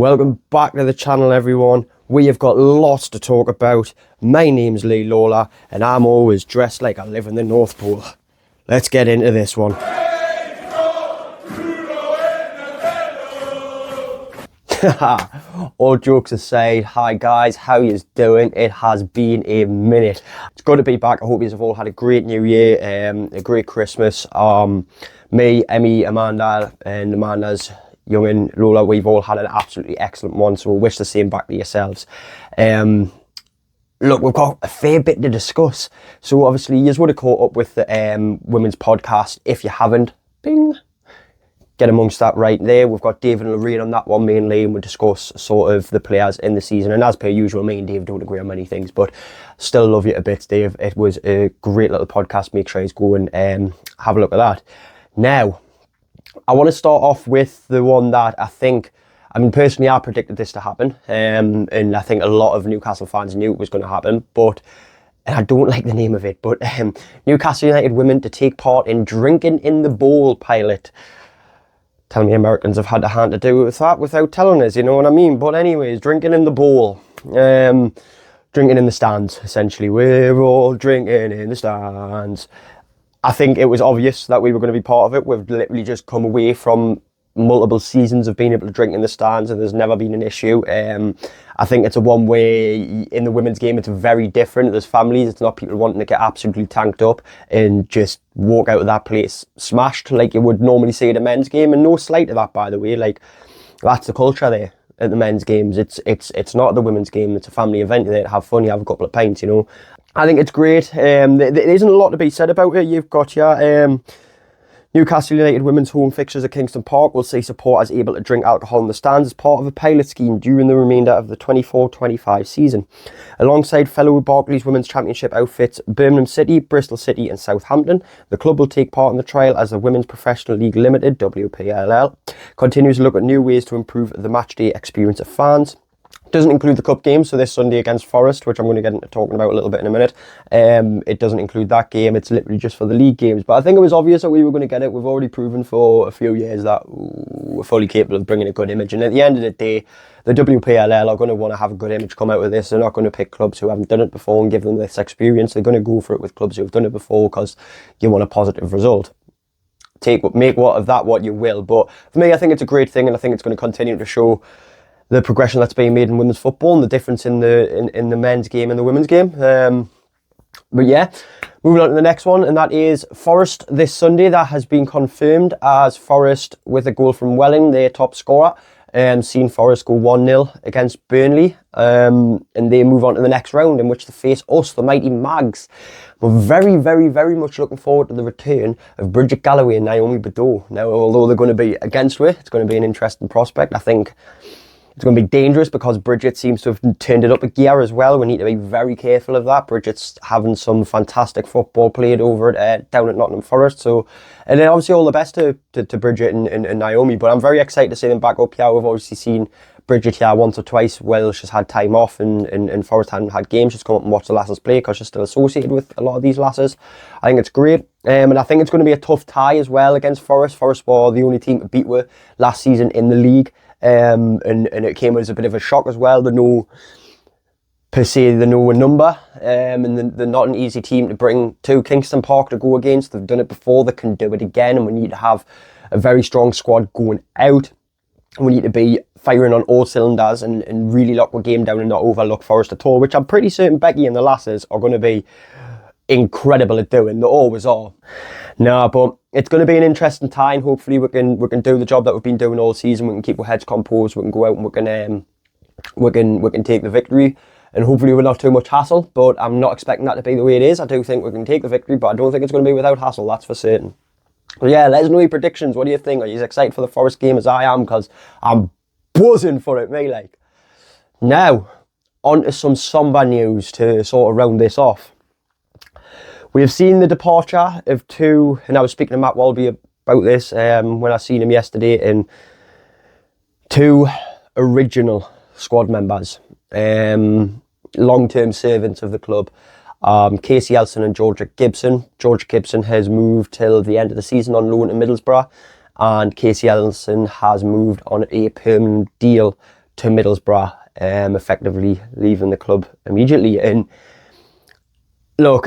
Welcome back to the channel, everyone. We have got lots to talk about. My name's Lee Lola and I'm always dressed like I live in the North Pole. Let's get into this one. All jokes aside, hi guys, how you doing? It has been a minute. It's good to be back. I hope you've all had a great new year, a great Christmas. Me, Emmy, Amanda and Amanda's young'un Lola, we've all had an absolutely excellent one, so we'll wish the same back to yourselves. Look, we've got a fair bit to discuss. So obviously you would have caught up with the women's podcast. If you haven't, bing, get amongst that right there. We've got Dave and Lorraine on that one mainly, and we'll discuss sort of the players in the season. And as per usual, me and Dave don't agree on many things, but still love you to bits, Dave. It was a great little podcast. Make sure you go and have a look at that. Now, I want to start off with the one that personally I predicted this to happen, and I think a lot of Newcastle fans knew it was going to happen, but, and I don't like the name of it, but Newcastle United women to take part in Drinking in the Bowl pilot. Tell me Americans have had a hand to do with that without telling us, you know what I mean? But anyways, drinking in the bowl, drinking in the stands, essentially. We're all drinking in the stands. I think it was obvious that we were going to be part of it. We've literally just come away from multiple seasons of being able to drink in the stands, and there's never been an issue. I think it's a one way. In the women's game, it's very different. There's families. It's not people wanting to get absolutely tanked up and just walk out of that place smashed like you would normally see at a men's game. And no slight to that, by the way. Like, that's the culture there at the men's games. It's not the women's game. It's a family event. You're there to have fun. You have a couple of pints, you know. I think it's great. There isn't a lot to be said about it. You've got your Newcastle United women's home fixtures at Kingston Park will see supporters able to drink alcohol in the stands as part of a pilot scheme during the remainder of the 24-25 season. Alongside fellow Barclays Women's Championship outfits Birmingham City, Bristol City and Southampton, the club will take part in the trial as the Women's Professional League Limited, WPLL, continues to look at new ways to improve the matchday experience of fans. Doesn't include the cup game, so this Sunday against Forest, which I'm going to get into talking about a little bit in a minute. It doesn't include that game. It's literally just for the league games. But I think it was obvious that we were going to get it. We've already proven for a few years that we're fully capable of bringing a good image. And at the end of the day, the WPLL are going to want to have a good image come out of this. They're not going to pick clubs who haven't done it before and give them this experience. They're going to go for it with clubs who have done it before because you want a positive result. Make what you will. But for me, I think it's a great thing, and I think it's going to continue to show the progression that's being made in women's football and the difference in the men's game and the women's game. But yeah, moving on to the next one, and that is Forest this Sunday. That has been confirmed as Forest with a goal from Welling, their top scorer. Seen Forest go 1-0 against Burnley, and they move on to the next round in which they face us, the mighty Mags. We're very, very, very much looking forward to the return of Bridget Galloway and Naomi Badeau. Now, although they're going to be against her, it's going to be an interesting prospect. I think it's going to be dangerous because Bridget seems to have turned it up a gear as well. We need to be very careful of that. Bridget's having some fantastic football played over down at Nottingham Forest. So, and then obviously all the best to Bridget and Naomi. But I'm very excited to see them back up here. We've obviously seen Bridget here once or twice while she's had time off and Forest hadn't had games. She's come up and watched the lasses play because she's still associated with a lot of these lasses. I think it's great. And I think it's going to be a tough tie as well against Forest. Forest were the only team to beat her last season in the league. And it came as a bit of a shock as well. They know a number, and they're not an easy team to bring to Kingston Park to go against. They've done it before, they can do it again, and we need to have a very strong squad going out. We need to be firing on all cylinders and really lock the game down and not overlook Forest at all, which I'm pretty certain Becky and the lasses are going to be incredible at doing. They always are. No, but it's going to be an interesting time. Hopefully we can do the job that we've been doing all season. We can keep our heads composed. We can go out and we can take the victory, and hopefully we're not too much hassle. But I'm not expecting that to be the way it is. I do think we can take the victory, but I don't think it's going to be without hassle. That's for certain. But yeah, let us know your predictions. What do you think? Are you as excited for the Forest game as I am? Because I'm buzzing for it, me like. Now, on to some somber news to sort of round this off. We have seen the departure of two, and I was speaking to Matt Walby about this when I seen him yesterday, and two original squad members, long-term servants of the club, Casey Elson and Georgia Gibson. Georgia Gibson has moved till the end of the season on loan to Middlesbrough, and Casey Elson has moved on a permanent deal to Middlesbrough, effectively leaving the club immediately. And look,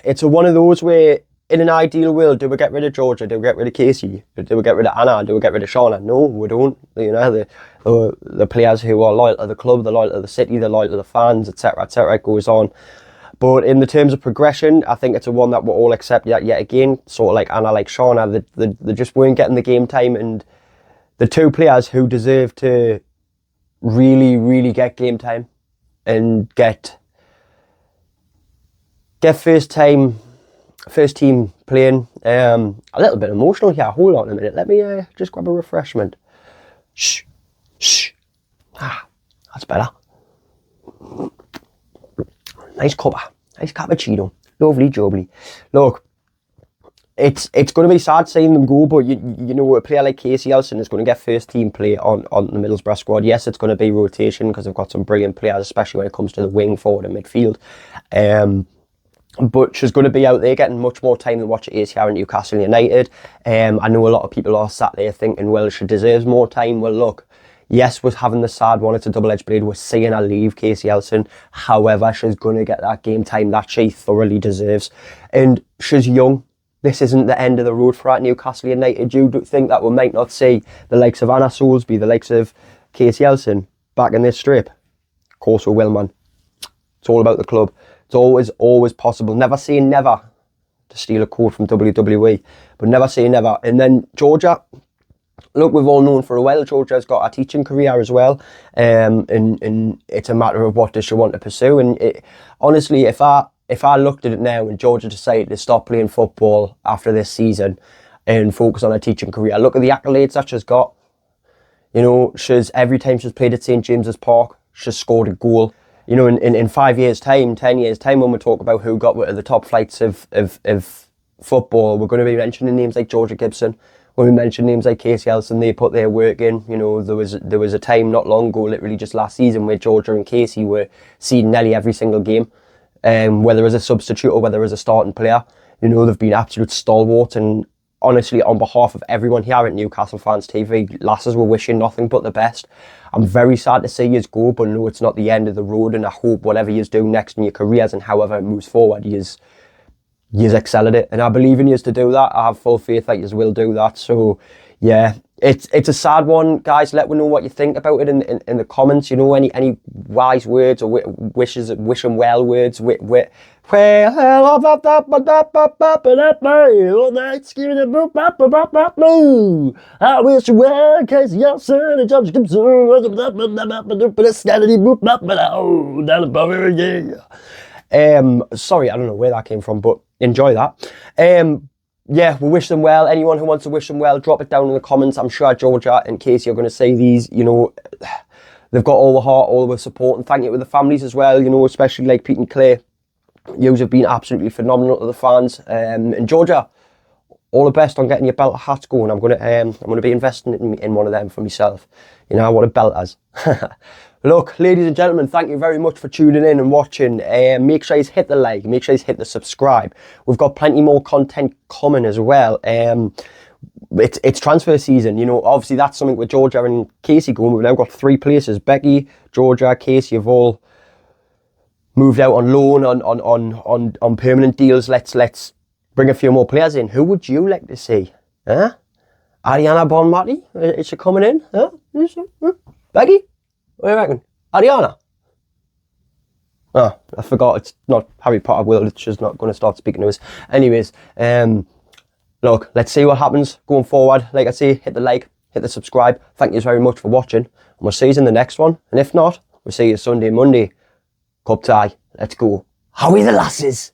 it's one of those where, in an ideal world, do we get rid of Georgia? Do we get rid of Casey? Do we get rid of Anna? Do we get rid of Shauna? No, we don't. You know, the players who are loyal to the club, they're loyal to the city, they're loyal to the fans, etc., etc. It goes on. But in the terms of progression, I think it's a one that we'll all accept yet again. Sort of like Anna, like Shauna, they just weren't getting the game time. And the two players who deserve to really, really get game time and get first team playing. A little bit emotional here. Hold on a minute. Let me just grab a refreshment. Shh. That's better. Nice cappuccino. Lovely jubbly. Look, it's going to be sad seeing them go, but you know, a player like Casey Elson is going to get first team play on the Middlesbrough squad. Yes, it's going to be rotation because they've got some brilliant players, especially when it comes to the wing, forward and midfield. But she's going to be out there getting much more time than what she is here at Newcastle United. I know a lot of people are sat there thinking, well, she deserves more time. Well, look, yes, we're having the sad one. It's a double-edged blade. We're seeing her leave, Casey Elson. However, she's going to get that game time that she thoroughly deserves. And she's young. This isn't the end of the road for her at Newcastle United. You think that we might not see the likes of Anna Soulsby, the likes of Casey Elson back in this strip? Of course we will, man. It's all about the club. It's always possible. Never say never, to steal a quote from WWE, but never say never. And then Georgia, look, we've all known for a while, Georgia's got a teaching career as well. And it's a matter of what does she want to pursue. And honestly, if I looked at it now and Georgia decided to stop playing football after this season and focus on her teaching career, look at the accolades that she's got. You know, every time she's played at St. James's Park, she's scored a goal. You know, in 5 years' time, 10 years' time, when we talk about who got to the top flights of football, we're going to be mentioning names like Georgia Gibson. When we mention names like Casey Elson, they put their work in. You know, there was a time not long ago, literally just last season, where Georgia and Casey were seeding nearly every single game. Whether as a substitute or whether as a starting player, you know, they've been absolute stalwarts. And honestly, on behalf of everyone here at Newcastle Fans TV, lasses, were wishing nothing but the best. I'm very sad to see yous go, but no, it's not the end of the road. And I hope whatever yous do next in your careers and however it moves forward, yous excel at it. And I believe in yous to do that. I have full faith that yous will do that. So yeah, it's a sad one, guys. Let me know what you think about it in the comments. You know, any wise words or wishing well words. I wish you well, Casey Elson and George Gibson. Sorry, I don't know where that came from, but enjoy that. Yeah, we wish them well. Anyone who wants to wish them well, drop it down in the comments. I'm sure Georgia and Casey are going to say these. You know, they've got all the heart, all the support, and thank you to the families as well. You know, especially like Pete and Claire. You have been absolutely phenomenal to the fans. And Georgia, all the best on getting your belt hats going. I'm gonna be investing in one of them for myself. You know what a belt has. Look, ladies and gentlemen, thank you very much for tuning in and watching. Make sure you hit the like, make sure you hit the subscribe. We've got plenty more content coming as well. It's transfer season, you know. Obviously, that's something with Georgia and Casey going. We've now got 3 places. Becky, Georgia, Casey have all moved out on loan, on permanent deals. Let's bring a few more players in. Who would you like to see? Huh? Ariana Bonmati? Is she coming in? Huh? Becky? What do you reckon? Ariana? Oh, I forgot, it's not Harry Potter world, it's just not going to start speaking to us. Anyways, look, let's see what happens going forward. Like I say, hit the like, hit the subscribe. Thank you very much for watching. And we'll see you in the next one. And if not, we'll see you Sunday, Monday. Cup tie. Let's go. How are the lasses?